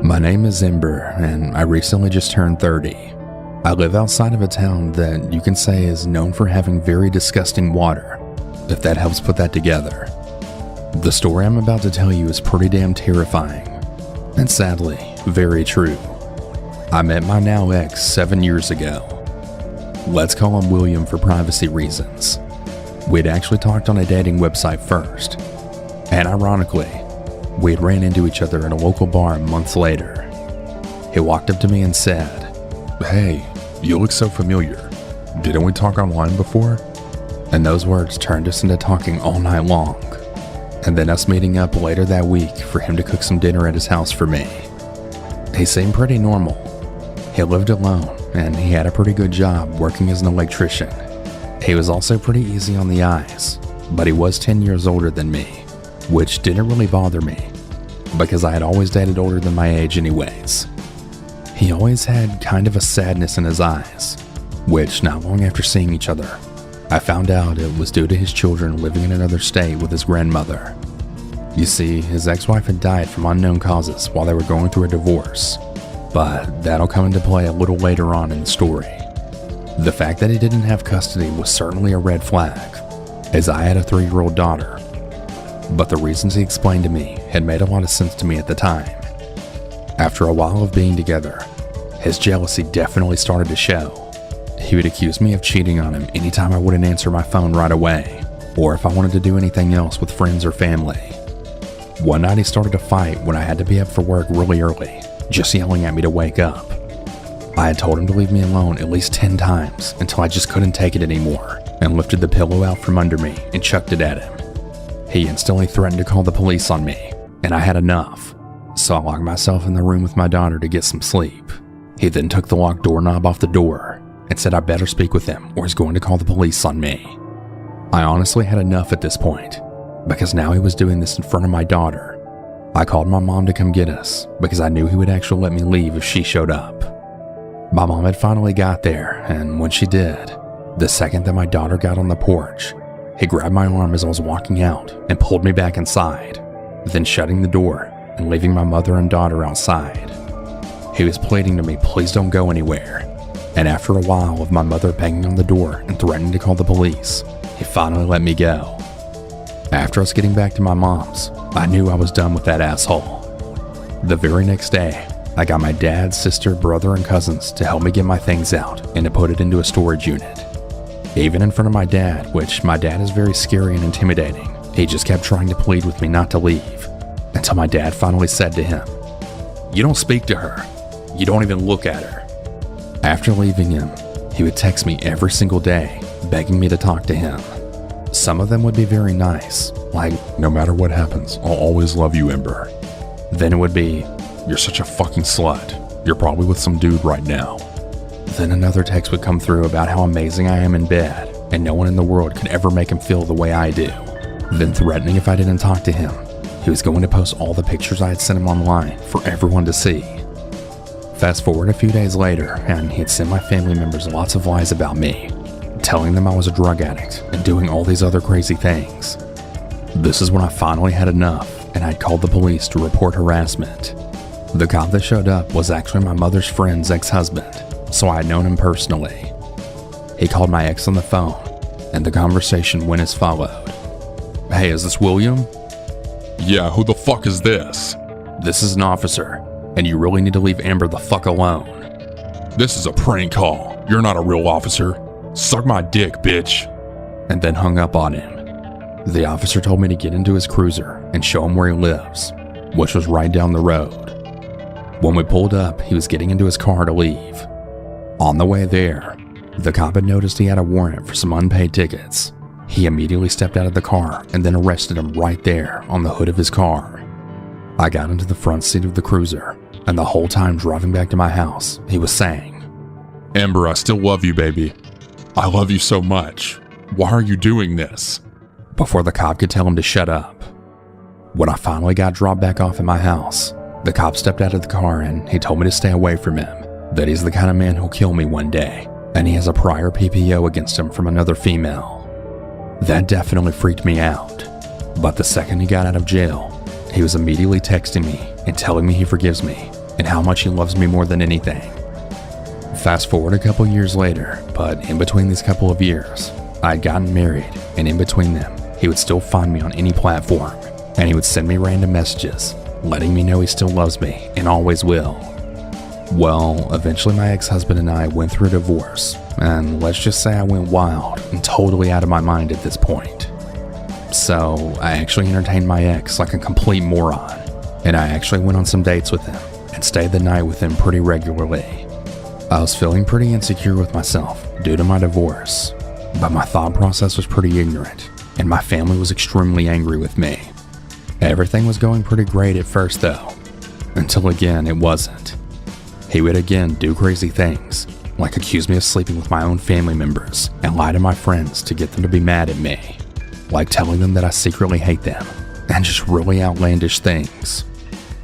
My name is Ember, and I recently just turned 30. I live outside of a town that you can say is known for having very disgusting water, if that helps put that together. The story I'm about to tell you is pretty damn terrifying, and sadly, very true. I met my now ex 7 years ago. Let's call him William for privacy reasons. We'd actually talked on a dating website first, and ironically, we'd ran into each other in a local bar months later. He walked up to me and said, "Hey, you look so familiar. Didn't we talk online before?" And those words turned us into talking all night long, and then us meeting up later that week for him to cook some dinner at his house for me. He seemed pretty normal. He lived alone, and he had a pretty good job working as an electrician. He was also pretty easy on the eyes, but he was 10 years older than me, which didn't really bother me, because I had always dated older than my age anyways. He always had kind of a sadness in his eyes, which not long after seeing each other, I found out it was due to his children living in another state with his grandmother. You see, his ex-wife had died from unknown causes while they were going through a divorce, but that'll come into play a little later on in the story. The fact that he didn't have custody was certainly a red flag, as I had a 3-year-old daughter. But the reasons he explained to me had made a lot of sense to me at the time. After a while of being together, his jealousy definitely started to show. He would accuse me of cheating on him anytime I wouldn't answer my phone right away, or if I wanted to do anything else with friends or family. One night he started a fight when I had to be up for work really early, just yelling at me to wake up. I had told him to leave me alone at least 10 times until I just couldn't take it anymore, and lifted the pillow out from under me and chucked it at him. He instantly threatened to call the police on me, and I had enough, so I locked myself in the room with my daughter to get some sleep. He then took the locked doorknob off the door and said I better speak with him or he's going to call the police on me. I honestly had enough at this point, because now he was doing this in front of my daughter. I called my mom to come get us, because I knew he would actually let me leave if she showed up. My mom had finally got there, and when she did, the second that my daughter got on the porch, he grabbed my arm as I was walking out and pulled me back inside, then shutting the door and leaving my mother and daughter outside. He was pleading to me, please don't go anywhere. And after a while of my mother banging on the door and threatening to call the police, he finally let me go. After us getting back to my mom's, I knew I was done with that asshole. The very next day, I got my dad, sister, brother, and cousins to help me get my things out and to put it into a storage unit. Even in front of my dad, which my dad is very scary and intimidating, he just kept trying to plead with me not to leave, until my dad finally said to him, "You don't speak to her. You don't even look at her." After leaving him, he would text me every single day, begging me to talk to him. Some of them would be very nice, like, "No matter what happens, I'll always love you, Ember." Then it would be, "You're such a fucking slut. You're probably with some dude right now." Then another text would come through about how amazing I am in bed, and no one in the world could ever make him feel the way I do. Then threatening if I didn't talk to him, he was going to post all the pictures I had sent him online for everyone to see. Fast forward a few days later, and he had sent my family members lots of lies about me, telling them I was a drug addict and doing all these other crazy things. This is when I finally had enough, and I'd called the police to report harassment. The cop that showed up was actually my mother's friend's ex-husband, so I had known him personally. He called my ex on the phone, and the conversation went as followed. "Hey, is this William?" "Yeah, who the fuck is this?" "This is an officer, and you really need to leave Amber the fuck alone." "This is a prank call. You're not a real officer. Suck my dick, bitch." And then hung up on him. The officer told me to get into his cruiser and show him where he lives, which was right down the road. When we pulled up, he was getting into his car to leave. On the way there, the cop had noticed he had a warrant for some unpaid tickets. He immediately stepped out of the car and then arrested him right there on the hood of his car. I got into the front seat of the cruiser, and the whole time driving back to my house, he was saying, "Amber, I still love you, baby. I love you so much. Why are you doing this?" before the cop could tell him to shut up. When I finally got dropped back off at my house, the cop stepped out of the car and he told me to stay away from him, that he's the kind of man who'll kill me one day, and he has a prior PPO against him from another female. That definitely freaked me out, but the second he got out of jail, he was immediately texting me and telling me he forgives me, and how much he loves me more than anything. Fast forward a couple years later, but in between these couple of years, I had gotten married, and in between them, he would still find me on any platform, and he would send me random messages, letting me know he still loves me and always will. Well, eventually my ex-husband and I went through a divorce, and let's just say I went wild and totally out of my mind at this point. So I actually entertained my ex like a complete moron, and I actually went on some dates with him and stayed the night with him pretty regularly. I was feeling pretty insecure with myself due to my divorce, but my thought process was pretty ignorant, and my family was extremely angry with me. Everything was going pretty great at first though, until again it wasn't. He would again do crazy things, like accuse me of sleeping with my own family members and lie to my friends to get them to be mad at me, like telling them that I secretly hate them, and just really outlandish things.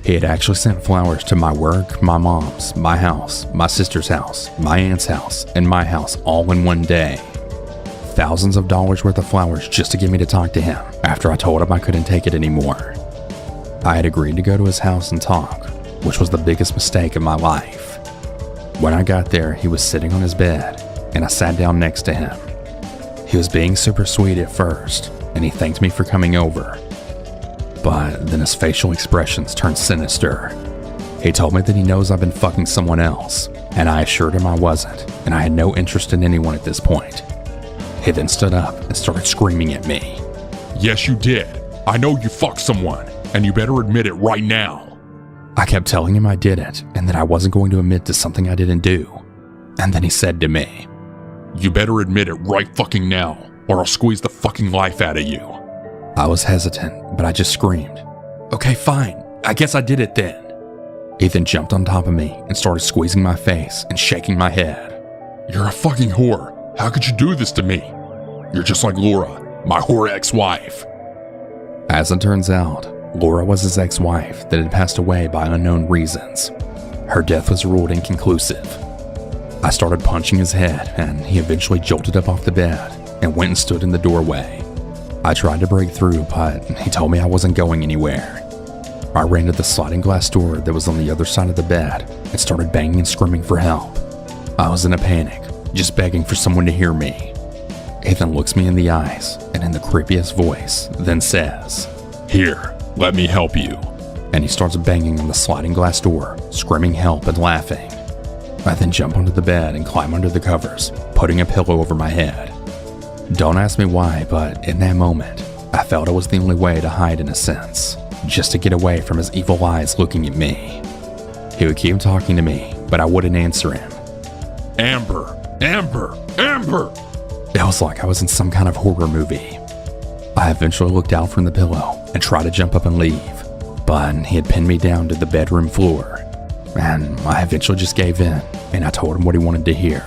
He had actually sent flowers to my work, my mom's, my house, my sister's house, my aunt's house, and my house all in one day. Thousands of dollars worth of flowers just to get me to talk to him after I told him I couldn't take it anymore. I had agreed to go to his house and talk, which was the biggest mistake of my life. When I got there, he was sitting on his bed, and I sat down next to him. He was being super sweet at first, and he thanked me for coming over. But then his facial expressions turned sinister. He told me that he knows I've been fucking someone else, and I assured him I wasn't, and I had no interest in anyone at this point. He then stood up and started screaming at me. Yes, you did. I know you fucked someone, and you better admit it right now. I kept telling him I didn't, and that I wasn't going to admit to something I didn't do. And then he said to me, You better admit it right fucking now, or I'll squeeze the fucking life out of you. I was hesitant, but I just screamed, Okay, fine. I guess I did it then. He then jumped on top of me and started squeezing my face and shaking my head. You're a fucking whore. How could you do this to me? You're just like Laura, my whore ex-wife. As it turns out, Laura was his ex-wife that had passed away by unknown reasons. Her death was ruled inconclusive. I started punching his head, and he eventually jolted up off the bed and went and stood in the doorway. I tried to break through, but he told me I wasn't going anywhere. I ran to the sliding glass door that was on the other side of the bed and started banging and screaming for help. I was in a panic, just begging for someone to hear me. He then looks me in the eyes and in the creepiest voice, then says, Here, let me help you. And he starts banging on the sliding glass door, screaming help and laughing. I then jump onto the bed and climb under the covers, putting a pillow over my head. Don't ask me why, but in that moment, I felt it was the only way to hide in a sense, just to get away from his evil eyes looking at me. He would keep talking to me, but I wouldn't answer him. Amber, Amber, Amber! It was like I was in some kind of horror movie. I eventually looked out from the pillow and tried to jump up and leave, but he had pinned me down to the bedroom floor, and I eventually just gave in, and I told him what he wanted to hear.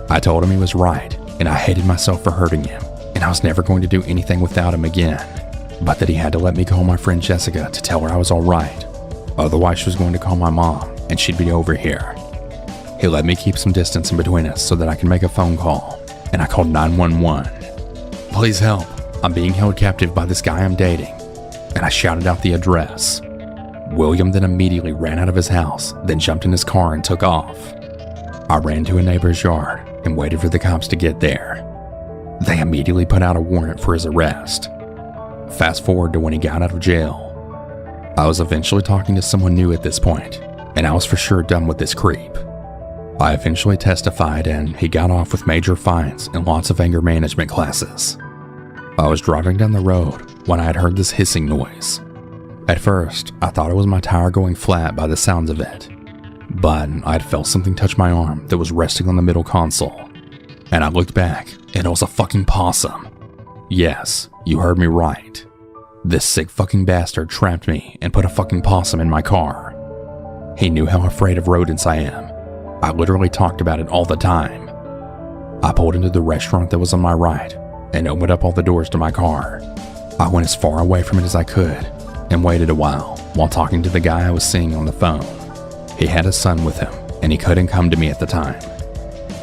I told him he was right, and I hated myself for hurting him, and I was never going to do anything without him again, but that he had to let me call my friend Jessica to tell her I was alright. Otherwise she was going to call my mom, and she'd be over here. He let me keep some distance in between us so that I could make a phone call, and I called 911. Please help, I'm being held captive by this guy I'm dating, and I shouted out the address. William then immediately ran out of his house, then jumped in his car and took off. I ran to a neighbor's yard and waited for the cops to get there. They immediately put out a warrant for his arrest. Fast forward to when he got out of jail. I was eventually talking to someone new at this point, and I was for sure done with this creep. I eventually testified, and he got off with major fines and lots of anger management classes. I was driving down the road when I had heard this hissing noise. At first, I thought it was my tire going flat by the sounds of it, but I had felt something touch my arm that was resting on the middle console, and I looked back, and it was a fucking possum. Yes, you heard me right. This sick fucking bastard trapped me and put a fucking possum in my car. He knew how afraid of rodents I am. I literally talked about it all the time. I pulled into the restaurant that was on my right and opened up all the doors to my car. I went as far away from it as I could and waited a while talking to the guy I was seeing on the phone. He had a son with him and he couldn't come to me at the time.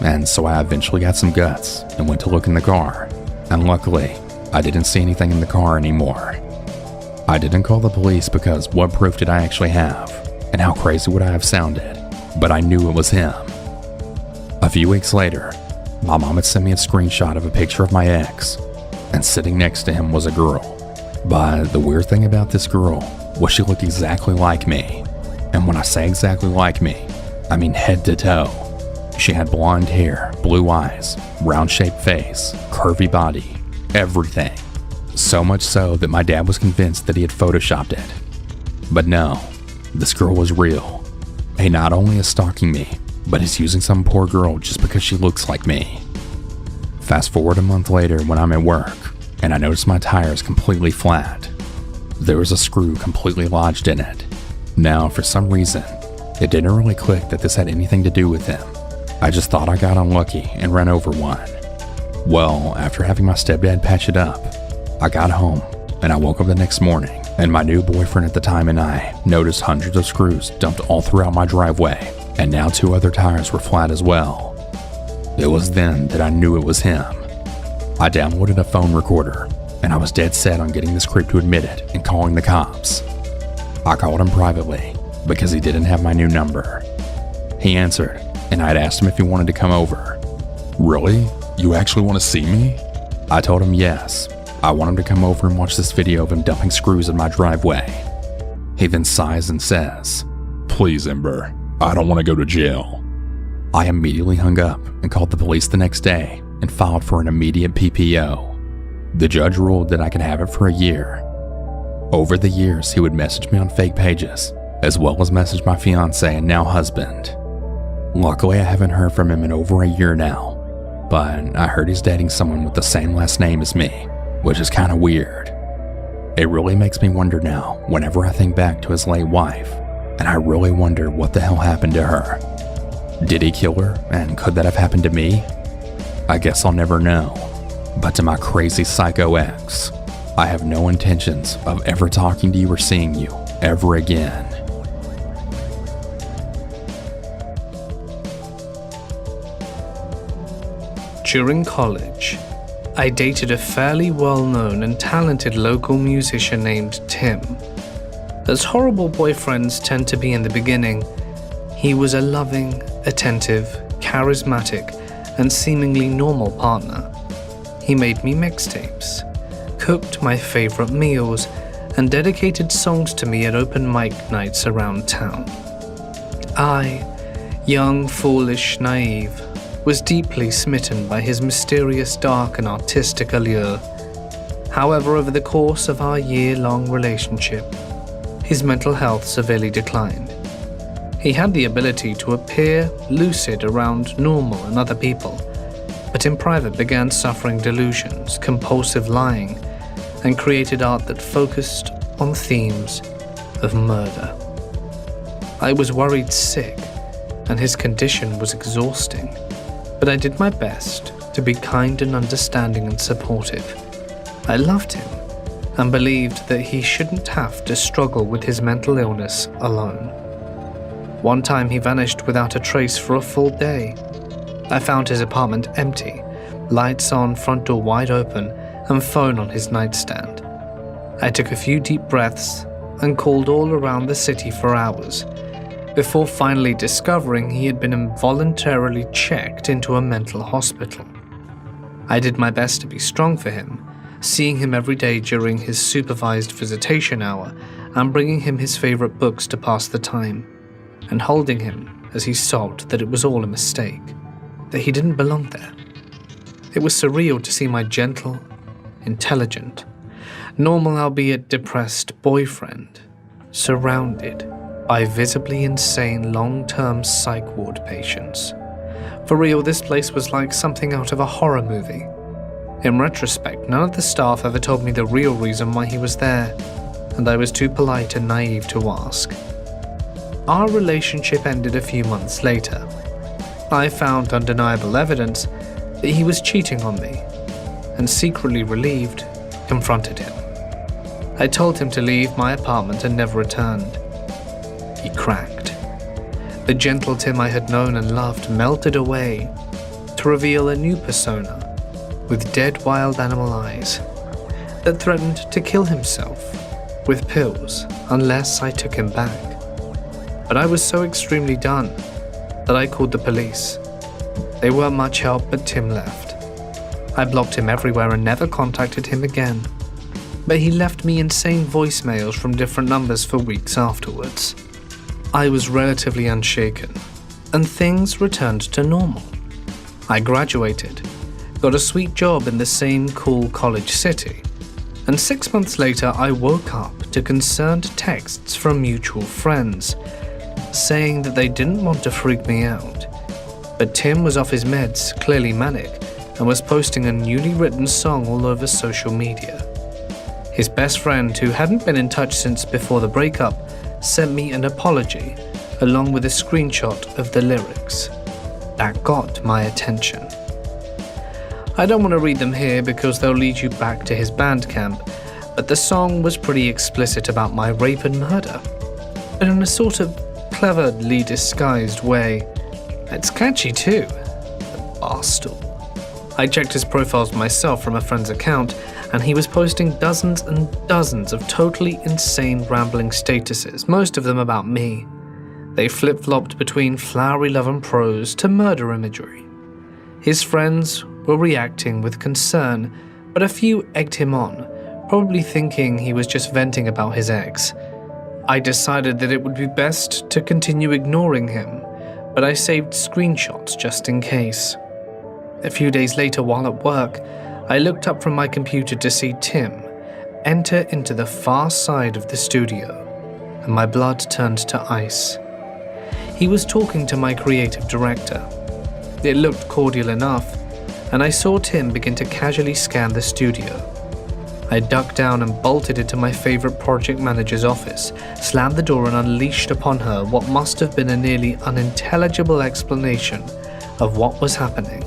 And so I eventually got some guts and went to look in the car, and luckily, I didn't see anything in the car anymore. I didn't call the police because what proof did I actually have? And how crazy would I have sounded? But I knew it was him. A few weeks later, my mom had sent me a screenshot of a picture of my ex, and sitting next to him was a girl. But the weird thing about this girl was she looked exactly like me. And when I say exactly like me, I mean head to toe. She had blonde hair, blue eyes, round-shaped face, curvy body, everything. So much so that my dad was convinced that he had photoshopped it. But no, this girl was real. He not only is stalking me, but is using some poor girl just because she looks like me. Fast forward a month later when I'm at work, and I notice my tire is completely flat. There was a screw completely lodged in it. Now, for some reason, it didn't really click that this had anything to do with him. I just thought I got unlucky and ran over one. Well, after having my stepdad patch it up, I got home and I woke up the next morning, and my new boyfriend at the time and I noticed hundreds of screws dumped all throughout my driveway, and now 2 other tires were flat as well. It was then that I knew it was him. I downloaded a phone recorder, and I was dead set on getting this creep to admit it and calling the cops. I called him privately because he didn't have my new number. He answered, and I had asked him if he wanted to come over. Really? You actually want to see me? I told him yes. I want him to come over and watch this video of him dumping screws in my driveway. He then sighs and says, Please, Ember. I don't want to go to jail. I immediately hung up and called the police the next day and filed for an immediate PPO. The judge ruled that I could have it for a year. Over the years, he would message me on fake pages, as well as message my fiance and now husband. Luckily, I haven't heard from him in over a year now, but I heard he's dating someone with the same last name as me, which is kind of weird. It really makes me wonder now whenever I think back to his late wife, and I really wonder what the hell happened to her. Did he kill her, and could that have happened to me? I guess I'll never know. But to my crazy psycho ex, I have no intentions of ever talking to you or seeing you ever again. During college, I dated a fairly well-known and talented local musician named Tim. As horrible boyfriends tend to be in the beginning, he was a loving, attentive, charismatic, and seemingly normal partner. He made me mixtapes, cooked my favorite meals, and dedicated songs to me at open mic nights around town. I, young, foolish, naive, was deeply smitten by his mysterious, dark, and artistic allure. However, over the course of our year-long relationship, his mental health severely declined. He had the ability to appear lucid around normal and other people, but in private began suffering delusions, compulsive lying, and created art that focused on themes of murder. I was worried sick, and his condition was exhausting, but I did my best to be kind and understanding and supportive. I loved him and believed that he shouldn't have to struggle with his mental illness alone. One time he vanished without a trace for a full day. I found his apartment empty, lights on, front door wide open, and phone on his nightstand. I took a few deep breaths and called all around the city for hours, before finally discovering he had been involuntarily checked into a mental hospital. I did my best to be strong for him, seeing him every day during his supervised visitation hour and bringing him his favorite books to pass the time, and holding him as he sobbed that it was all a mistake, that he didn't belong there. It was surreal to see my gentle, intelligent, normal albeit depressed boyfriend surrounded by visibly insane long-term psych ward patients. For real, this place was like something out of a horror movie. In retrospect, none of the staff ever told me the real reason why he was there, and I was too polite and naive to ask. Our relationship ended a few months later. I found undeniable evidence that he was cheating on me, and secretly relieved, confronted him. I told him to leave my apartment and never returned. He cracked. The gentle Tim I had known and loved melted away to reveal a new persona with dead wild animal eyes that threatened to kill himself with pills unless I took him back. but I was so extremely done that I called the police. They weren't much help, but Tim left. I blocked him everywhere and never contacted him again. But he left me insane voicemails from different numbers for weeks afterwards. I was relatively unshaken, and things returned to normal. I graduated, got a sweet job in the same cool college city, and 6 months later I woke up to concerned texts from mutual friends saying that they didn't want to freak me out, but Tim was off his meds, clearly manic, and was posting a newly written song all over social media. His best friend, who hadn't been in touch since before the breakup, sent me an apology along with a screenshot of the lyrics. That got my attention. I don't want to read them here because they'll lead you back to his Bandcamp, but the song was pretty explicit about my rape and murder, but in a sort of cleverly disguised way. It's catchy too. The bastard. I checked his profiles myself from a friend's account, and he was posting dozens and dozens of totally insane rambling statuses, most of them about me. They flip-flopped between flowery love and prose to murder imagery. His friends were reacting with concern, but a few egged him on, probably thinking he was just venting about his ex. I decided that it would be best to continue ignoring him, but I saved screenshots just in case. A few days later, while at work, I looked up from my computer to see Tim enter into the far side of the studio, and my blood turned to ice. He was talking to my creative director. It looked cordial enough, and I saw Tim begin to casually scan the studio. I ducked down and bolted into my favorite project manager's office, slammed the door and unleashed upon her what must have been a nearly unintelligible explanation of what was happening.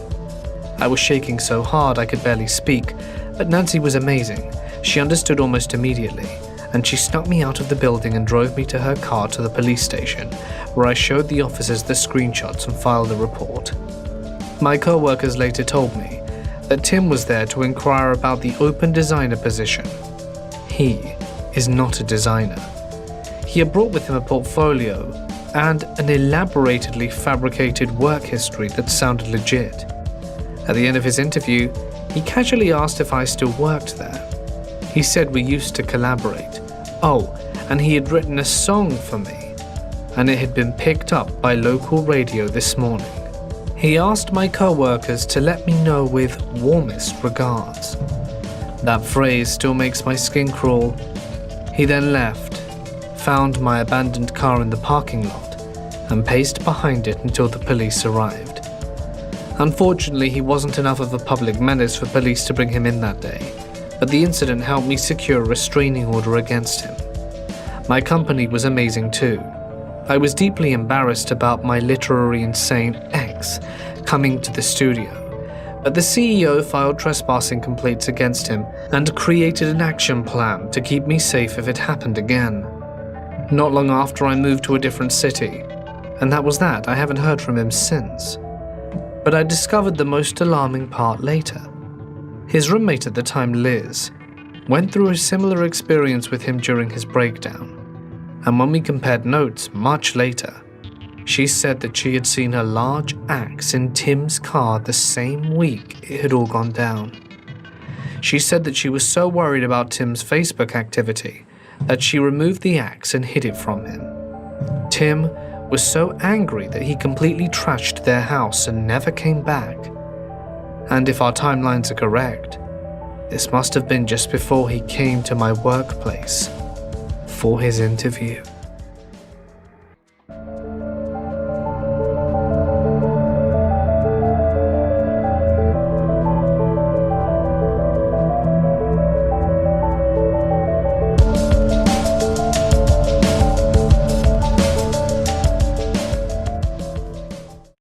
I was shaking so hard I could barely speak, but Nancy was amazing. She understood almost immediately, and she snuck me out of the building and drove me to her car to the police station, where I showed the officers the screenshots and filed a report. My co-workers later told me that Tim was there to inquire about the open designer position. He is not a designer. He had brought with him a portfolio and an elaboratedly fabricated work history that sounded legit. At the end of his interview, he casually asked if I still worked there. He said we used to collaborate. Oh, and he had written a song for me, and it had been picked up by local radio this morning. He asked my co-workers to let me know with warmest regards. That phrase still makes my skin crawl. He then left, found my abandoned car in the parking lot, and paced behind it until the police arrived. Unfortunately, he wasn't enough of a public menace for police to bring him in that day, but the incident helped me secure a restraining order against him. My company was amazing too. I was deeply embarrassed about my literary insane ex coming to the studio, but the CEO filed trespassing complaints against him and created an action plan to keep me safe if it happened again. Not long after, I moved to a different city, and that was that. I haven't heard from him since. But I discovered the most alarming part later. His roommate at the time, Liz, went through a similar experience with him during his breakdown, and when we compared notes much later, she said that she had seen a large axe in Tim's car the same week it had all gone down. She said that she was so worried about Tim's Facebook activity that she removed the axe and hid it from him. Tim was so angry that he completely trashed their house and never came back. And if our timelines are correct, this must have been just before he came to my workplace for his interview.